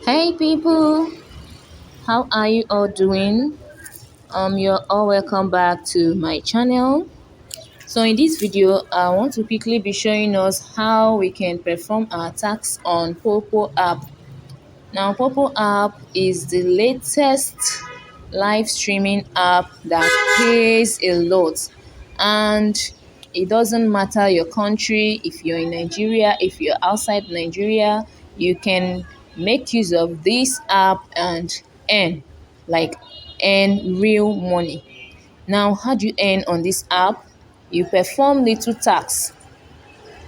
Hey people, how are you all doing? You're all welcome back to my channel. So in this video, I want to quickly be showing us how we can perform our tax on Poppo app. Now, Poppo app is the latest live streaming app that pays a lot, and it doesn't matter your country. If you're in Nigeria, if you're outside Nigeria, you can make use of this app and earn, like earn real money. Now, how do you earn on this app? You perform little tasks.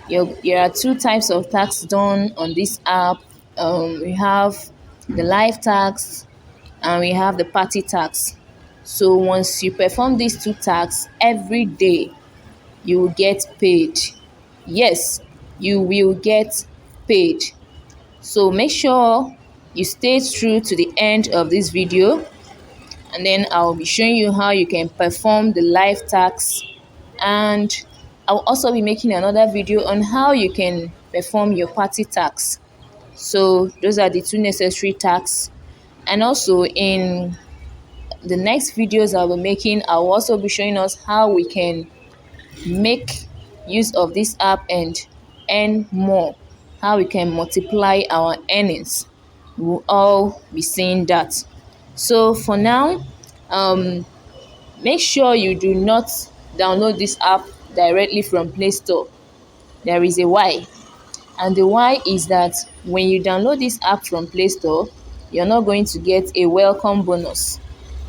There are two types of tax done on this app. We have the live tax and we have the party tax. So once you perform these two tasks every day, you will get paid. Yes, you will get paid. So make sure you stay true to the end of this video, and then I'll be showing you how you can perform the live tax, and I'll also be making another video on how you can perform your party tax. So those are the two necessary tasks. And also in the next videos I'll be making, I'll also be showing us how we can make use of this app and earn more, how we can multiply our earnings. We'll all be seeing that. So for now, um make sure you do not download this app directly from Play Store. There is a why. And the why is that when you download this app from Play Store, you're not going to get a welcome bonus.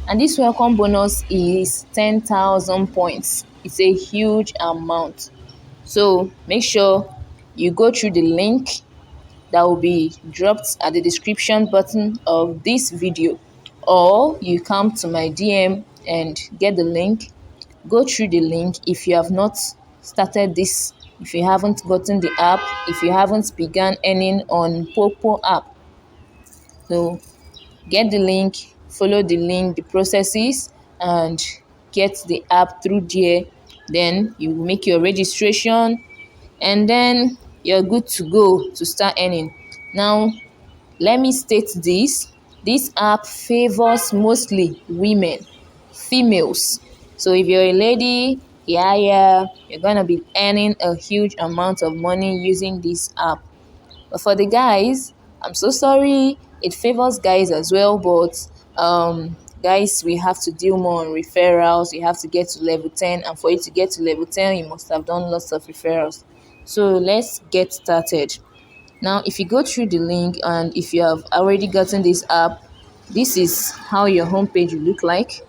And this welcome bonus is 10,000 points. It's a huge amount. So make sure you go through the link that will be dropped at the description button of this video, or you come to my DM and get the link. Go through the link. If you have not started this, if you haven't gotten the app, if you haven't begun earning on Poppo app, so get the link, follow the link, the processes, and get the app through there. Then you make your registration, and then you're good to go to start earning. Now, let me state this app favors mostly women, females. So if you're a lady, yeah, you're gonna be earning a huge amount of money using this app. But for the guys, I'm so sorry, it favors guys as well, but guys, we have to deal more on referrals. You have to get to level 10, and for you to get to level 10, you must have done lots of referrals. So let's get started. Now, if you go through the link and if you have already gotten this app, this is how your homepage will look like.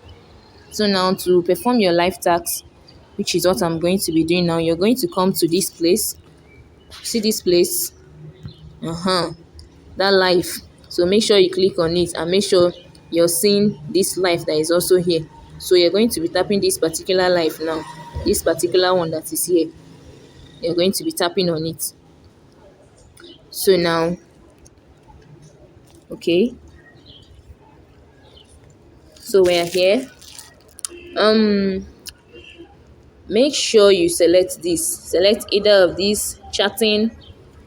So now to perform your live tax, which is what I'm going to be doing now, you're going to come to this place. See this place? That live. So make sure you click on it and make sure you're seeing this live that is also here. So you're going to be tapping this particular live now. This particular one that is here. You're going to be tapping on it. So now, okay. So we're here. Make sure you select this. Select either of these: chatting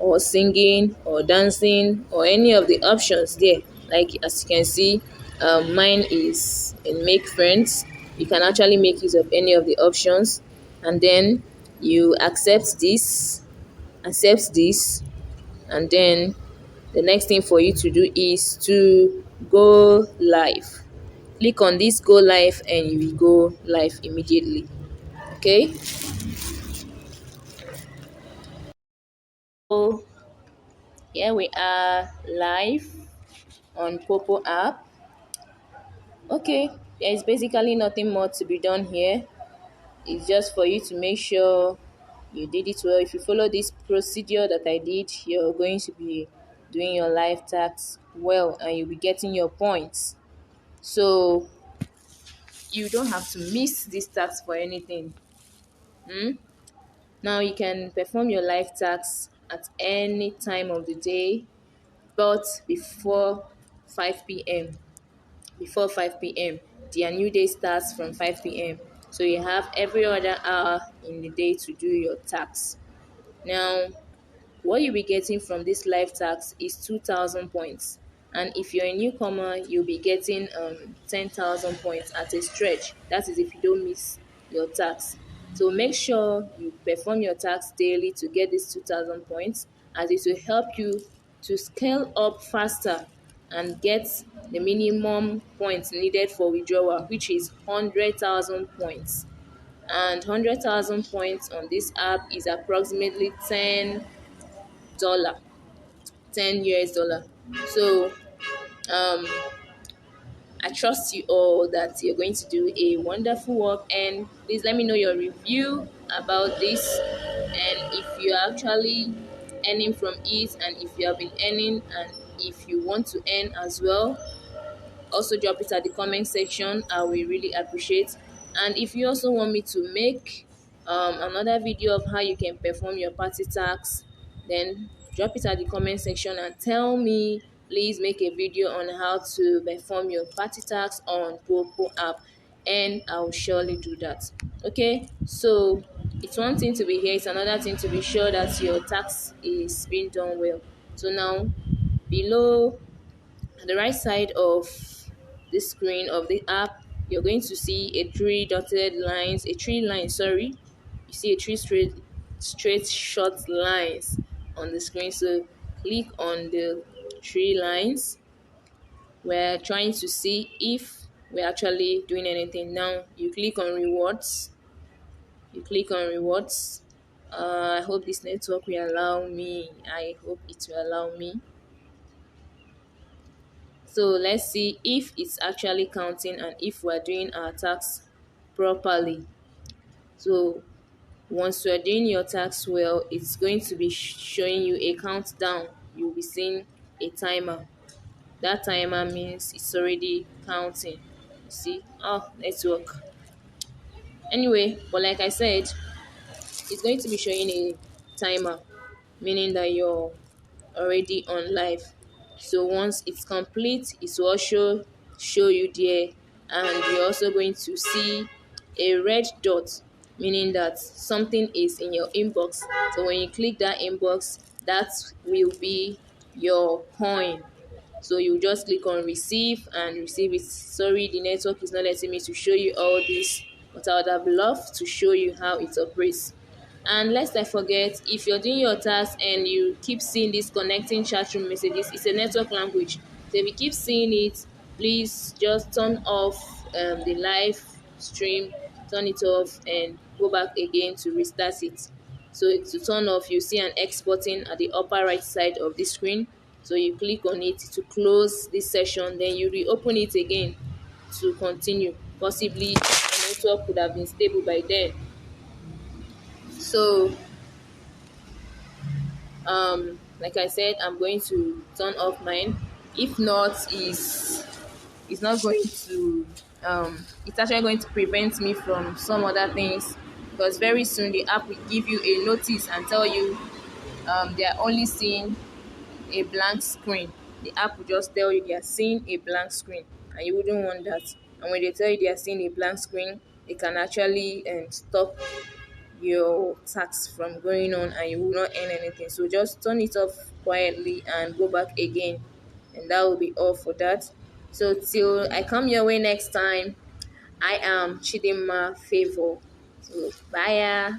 or singing or dancing or any of the options there. Like as you can see, mine is in make friends. You can actually make use of any of the options, and then you accept this, and then the next thing for you to do is to go live. Click on this go live and you will go live immediately. Okay, so here we are live on Poppo app. Okay, there is basically nothing more to be done here. It's just for you to make sure you did it well. If you follow this procedure that I did, you're going to be doing your live tax well and you'll be getting your points. So you don't have to miss this tax for anything. Now you can perform your live tax at any time of the day, but before 5 p.m. Before 5 p.m. Their new day starts from 5 p.m. So you have every other hour in the day to do your tax. Now, what you'll be getting from this live tax is 2,000 points. And if you're a newcomer, you'll be getting 10,000 points at a stretch. That is if you don't miss your tax. So make sure you perform your tax daily to get these 2,000 points, as it will help you to scale up faster and get the minimum points needed for withdrawal, which is 100,000 points. And 100,000 points on this app is approximately $10, 10 US dollar. So um I trust you all that you're going to do a wonderful work, and please let me know your review about this, and if you're actually earning from it, and if you have been earning, and if you want to earn as well. Also drop it at the comment section. I will really appreciate. And if you also want me to make another video of how you can perform your party tax, then drop it at the comment section and tell me, please make a video on how to perform your party tax on Poppo app, and I will surely do that. Okay, so it's one thing to be here, it's another thing to be sure that your tax is being done well. So now, below on the right side of the screen of the app, you're going to see a three lines, sorry. You see a three straight short lines on the screen. So click on the three lines. We're trying to see if we're actually doing anything. Now you click on rewards. You click on rewards. I hope this network will allow me. I hope it will allow me. So let's see if it's actually counting and if we're doing our tax properly. So once you're doing your tax well, it's going to be showing you a countdown. You'll be seeing a timer. That timer means it's already counting. You see? Oh, network. Anyway, but like I said, it's going to be showing a timer, meaning that you're already on live. So once it's complete, it will also show you there, and you're also going to see a red dot, meaning that something is in your inbox. So when you click that inbox, that will be your coin. So you just click on receive and receive it. Sorry, the network is not letting me to show you all this, but I would have loved to show you how it operates. And lest I forget, if you're doing your task and you keep seeing these connecting chat room messages, it's a network language. So if you keep seeing it, please just turn off the live stream, turn it off, and go back again to restart it. So to turn off, you see an X button at the upper right side of the screen. So you click on it to close this session, then you reopen it again to continue. Possibly the network could have been stable by then. So like I said, I'm going to turn off mine. If not, it's not going to it's actually going to prevent me from some other things, because very soon the app will give you a notice and tell you they are only seeing a blank screen. The app will just tell you they are seeing a blank screen, and you wouldn't want that. And when they tell you they are seeing a blank screen, they can actually stop your tax from going on, and you will not earn anything. So just turn it off quietly and go back again, and that will be all for that. So till I come your way next time, I am Chidima Favor. So bye.